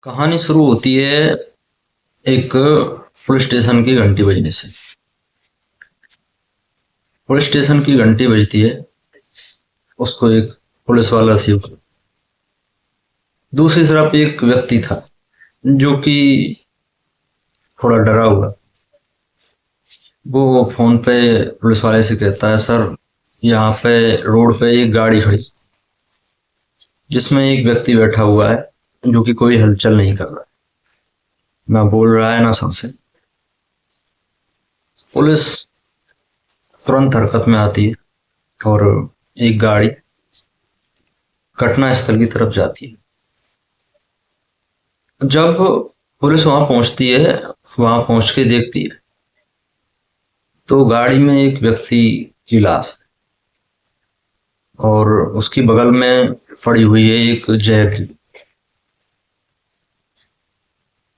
कहानी शुरू होती है एक पुलिस स्टेशन की घंटी बजने से। पुलिस स्टेशन की घंटी बजती है, उसको एक पुलिस वाला रिसीव करता है। दूसरी तरफ एक व्यक्ति था जो कि थोड़ा डरा हुआ। वो फोन पे पुलिस वाले से कहता है, सर यहाँ पे रोड पे एक गाड़ी खड़ी जिसमें एक व्यक्ति बैठा हुआ है जो कि कोई हलचल नहीं कर रहा है, ना बोल रहा है ना सबसे। पुलिस तुरंत हरकत में आती है और एक गाड़ी घटना स्थल की तरफ जाती है। जब पुलिस वहां पहुंचती है, वहां पहुंच के देखती है तो गाड़ी में एक व्यक्ति की लाश है और उसकी बगल में पड़ी हुई है एक जहर की।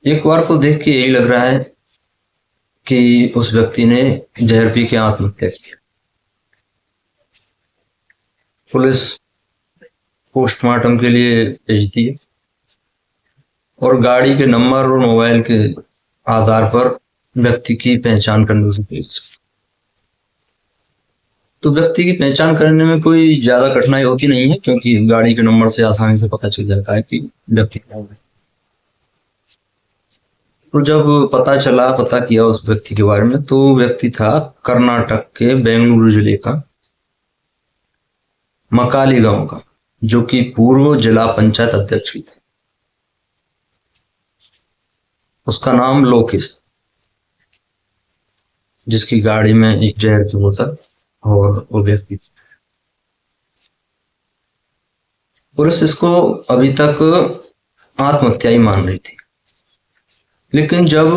एक बार को देख के यही लग रहा है कि उस व्यक्ति ने जहर पी के आत्महत्या की। पुलिस पोस्टमार्टम के लिए भेजती है और गाड़ी के नंबर और मोबाइल के आधार पर व्यक्ति की पहचान करने की कोशिश। तो व्यक्ति की पहचान करने में कोई ज्यादा कठिनाई होती नहीं है, क्योंकि गाड़ी के नंबर से आसानी से पता चल जाता है कि व्यक्ति कौन है। तो जब पता किया उस व्यक्ति के बारे में, तो व्यक्ति था कर्नाटक के बेंगलुरु जिले का मकाली गांव का, जो कि पूर्व जिला पंचायत अध्यक्ष भी थे। उसका नाम लोकेश, जिसकी गाड़ी में एक जहर की बोतल और वो व्यक्ति। पुलिस इसको अभी तक आत्महत्या ही मान रही थी, लेकिन जब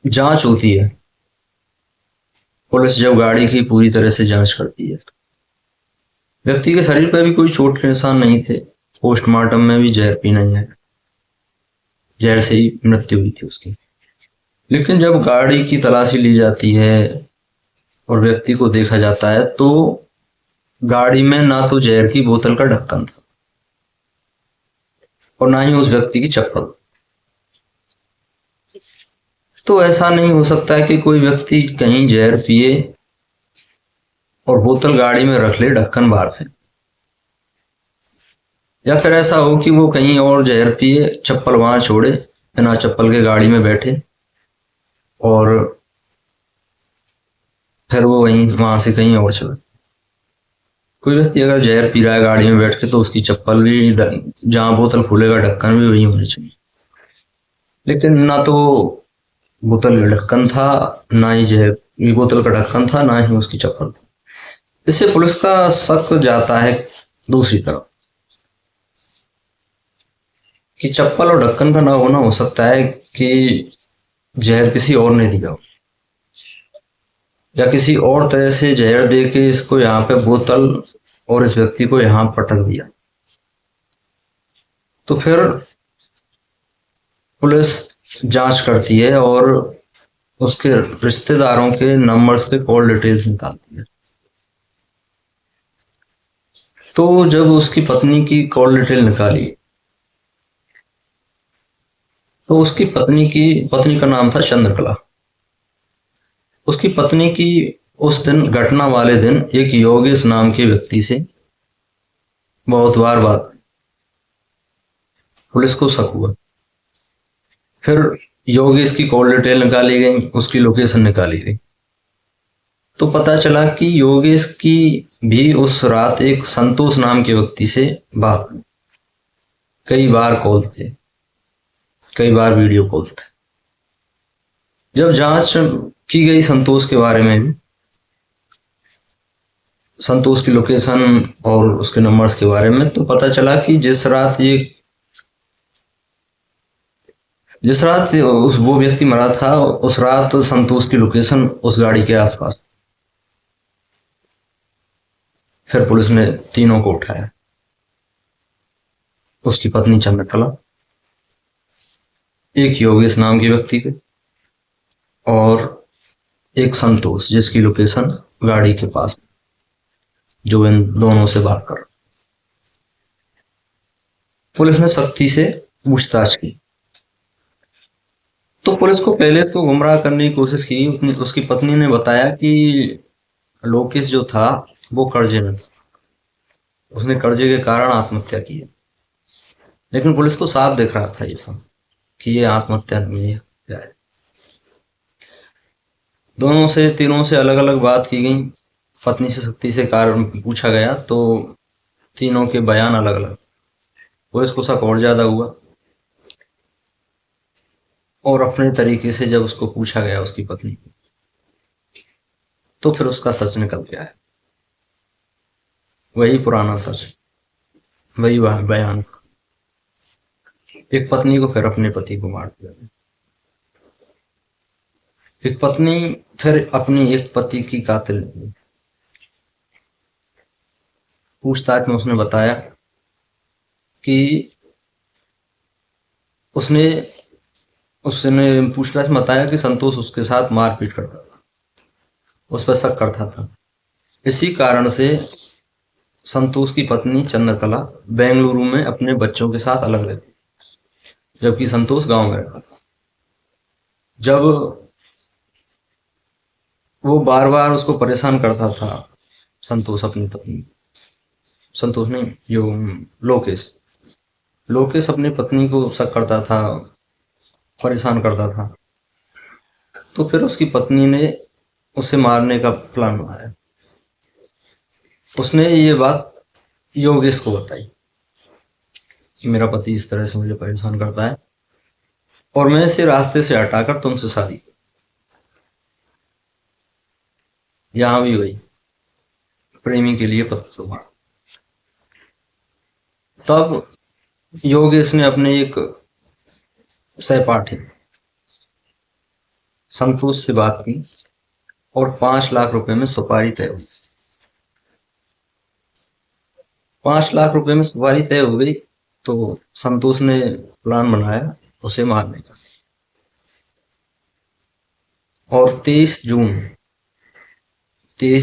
जांच होती है, पुलिस जब गाड़ी की पूरी तरह से जांच करती है, व्यक्ति के शरीर पर भी कोई चोट के निशान नहीं थे। पोस्टमार्टम में भी जहर पी नहीं है, जहर से ही मृत्यु हुई थी उसकी। लेकिन जब गाड़ी की तलाशी ली जाती है और व्यक्ति को देखा जाता है, तो गाड़ी में ना तो जहर की बोतल का ढक्कन था और ना ही उस व्यक्ति की चप्पल। तो ऐसा नहीं हो सकता है कि कोई व्यक्ति कहीं जहर पिए और बोतल गाड़ी में रख ले, ढक्कन बाहर है। या फिर ऐसा हो कि वो कहीं और जहर पिए, चप्पल वहां छोड़े, बिना चप्पल के गाड़ी में बैठे और फिर वो वहां से कहीं और चले। कोई व्यक्ति अगर जहर पी रहा है गाड़ी में बैठ के, तो उसकी चप्पल भी जहां बोतल खुलेगा ढक्कन भी वही होनी चाहिए। लेकिन ना तो बोतल का ढक्कन था, ना ही जहर बोतल का ढक्कन था, ना ही उसकी चप्पल। इससे पुलिस का शक जाता है दूसरी तरफ कि चप्पल और ढक्कन का ना होना हो सकता है कि जहर किसी और ने दिया हो, या किसी और तरह से जहर दे के इसको यहाँ पे बोतल और इस व्यक्ति को यहाँ पटक दिया। तो फिर पुलिस जांच करती है और उसके रिश्तेदारों के नंबर्स के कॉल डिटेल्स निकालती है। तो जब उसकी पत्नी की कॉल डिटेल निकाली, तो उसकी पत्नी का नाम था चंद्रकला। उसकी पत्नी की उस दिन, घटना वाले दिन, एक योगेश नाम के व्यक्ति से बहुत बार बात। पुलिस को शक हुआ। फिर योगेश की कॉल डिटेल निकाली गई, उसकी लोकेशन निकाली गई, तो पता चला कि योगेश की भी उस रात एक संतोष नाम के व्यक्ति से बात हुई। कई बार कॉल थे, कई बार वीडियो कॉल थे। जब जांच की गई संतोष के बारे में भी, संतोष की लोकेशन और उसके नंबर्स के बारे में, तो पता चला कि जिस रात वो व्यक्ति मरा था, उस रात संतोष की लोकेशन उस गाड़ी के आसपास थी। फिर पुलिस ने तीनों को उठाया, उसकी पत्नी चंद्रकला, एक योगेश नाम के व्यक्ति के, और एक संतोष जिसकी लोकेशन गाड़ी के पास, जो इन दोनों से बात कर। पुलिस ने सख्ती से पूछताछ की तो पुलिस को पहले तो गुमराह करने की कोशिश की। उसकी पत्नी ने बताया कि लोकेश जो था वो कर्जे में था, उसने कर्जे के कारण आत्महत्या की है। लेकिन पुलिस को साफ दिख रहा था ये सब कि ये आत्महत्या नहीं है, क्या है। दोनों से तीनों से अलग अलग बात की गई, पत्नी से शक्ति से कारण पूछा गया तो तीनों के बयान अलग अलग। पुलिस को शक और ज्यादा हुआ और अपने तरीके से जब उसको पूछा गया उसकी पत्नी को, तो फिर उसका सच निकल गया है, वही पुराना सच, वही बयान। एक पत्नी को फिर अपने पति को मार दिया, एक पत्नी फिर अपनी एक पति की कातिल निकली। पूछताछ में उसने बताया कि उसने उसने पूछताछ में बताया कि संतोष उसके साथ मारपीट करता था, उस पर शक करता था। इसी कारण से संतोष की पत्नी चंद्रकला बेंगलुरु में अपने बच्चों के साथ अलग रहती, जबकि संतोष गांव में रहता था। जब वो बार बार उसको परेशान करता था, संतोष अपनी पत्नी, संतोष नहीं, जो लोकेश लोकेश अपनी पत्नी को शक करता था, परेशान करता था, तो फिर उसकी पत्नी ने उसे मारने का प्लान बनाया। उसने ये बात योगेश को बताई कि मेरा पति इस तरह से मुझे परेशान करता है और मैं इसे रास्ते से हटाकर तुमसे शादी। यहां भी वही, प्रेमी के लिए पति को मार। तब योगेश ने अपने एक सहपाठी संतोष से बात की और 5 लाख रुपए में सुपारी तय हुई। 5 लाख रुपए में सुपारी तय हो गई तो संतोष ने प्लान बनाया उसे मारने का। और 23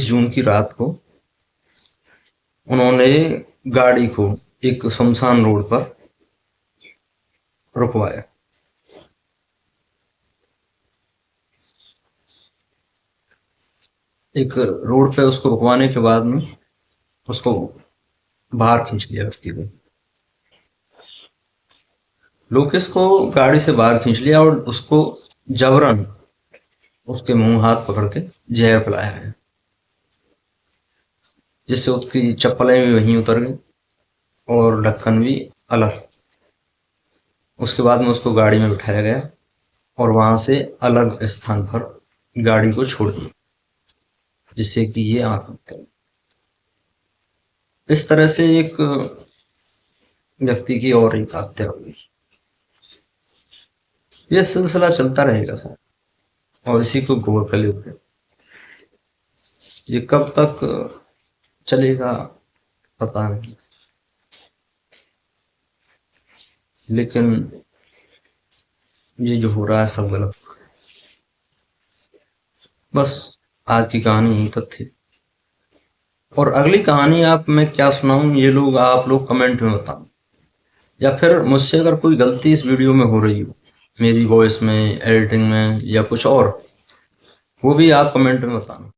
जून की रात को उन्होंने गाड़ी को एक शमशान रोड पर रुकवाया। एक रोड पे उसको रुकवाने के बाद में उसको बाहर खींच लिया, व्यक्ति को, लोकेश को गाड़ी से बाहर खींच लिया और उसको जबरन उसके मुंह हाथ पकड़ के जहर पिलाया है, जिससे उसकी चप्पलें भी वहीं उतर गई और ढक्कन भी अलग। उसके बाद में उसको गाड़ी में बिठाया गया और वहां से अलग स्थान पर गाड़ी को छोड़ दिया, जिससे कि ये आत्महत्या। इस तरह से एक व्यक्ति की और एक हत्या हुई। यह सिलसिला चलता रहेगा सर, और इसी को गौर कर लेते। ये कब तक चलेगा पता नहीं, लेकिन ये जो हो रहा है सब गलत। बस आज की कहानी यहीं तक थी, और अगली कहानी आप मैं क्या सुनाऊं ये लोग आप लोग कमेंट में बताओ, या फिर मुझसे अगर कोई गलती इस वीडियो में हो रही हो, मेरी वॉइस में, एडिटिंग में या कुछ और, वो भी आप कमेंट में बताना।